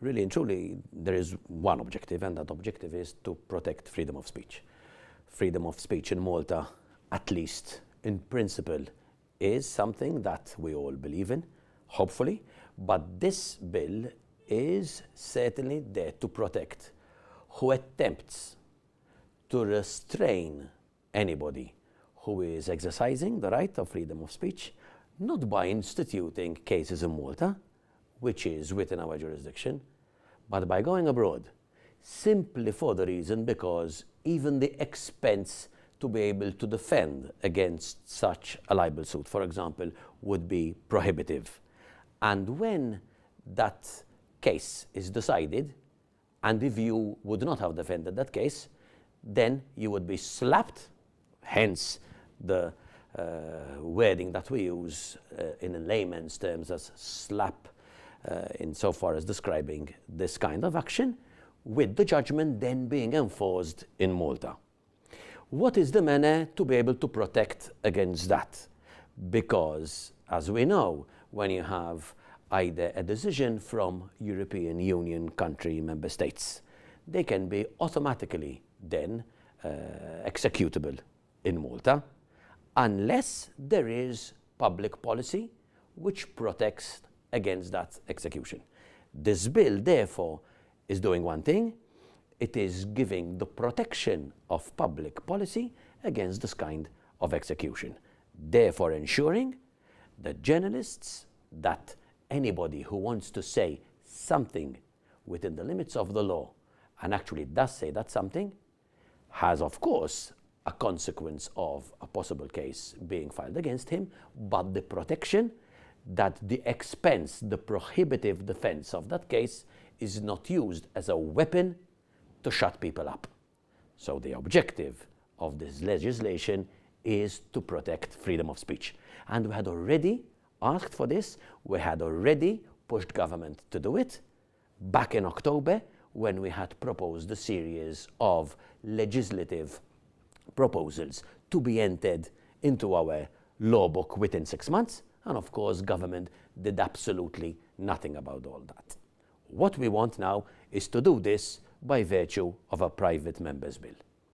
really and truly, there is one objective, and that objective is to protect freedom of speech. Freedom of speech in Malta, at least in principle, is something that we all believe in, hopefully, but this bill is certainly there to protect who attempts to restrain anybody who is exercising the right of freedom of speech, not by instituting cases in Malta, which is within our jurisdiction, but by going abroad, simply for the reason because even the expense to be able to defend against such a libel suit, for example, would be prohibitive. And when that case is decided, and if you would not have defended that case, then you would be slapped, hence the wording that we use in layman's terms as SLAPP, insofar as describing this kind of action, with the judgment then being enforced in Malta. What is the manner to be able to protect against that? Because, as we know, when you have either a decision from European Union country member states, they can be automatically then executable in Malta, unless there is public policy which protects against that execution. This bill, therefore, is doing one thing. It is giving the protection of public policy against this kind of execution, therefore ensuring that journalists, that anybody who wants to say something within the limits of the law and actually does say that something, has, of course, a consequence of a possible case being filed against him, but the protection that the expense, the prohibitive defense of that case is not used as a weapon to shut people up. So the objective of this legislation is to protect freedom of speech. And we had already asked for this, we had already pushed government to do it back in October when we had proposed a series of legislative proposals to be entered into our law book within 6 months. And of course, government did absolutely nothing about all that. What we want now is to do this by virtue of a private member's bill.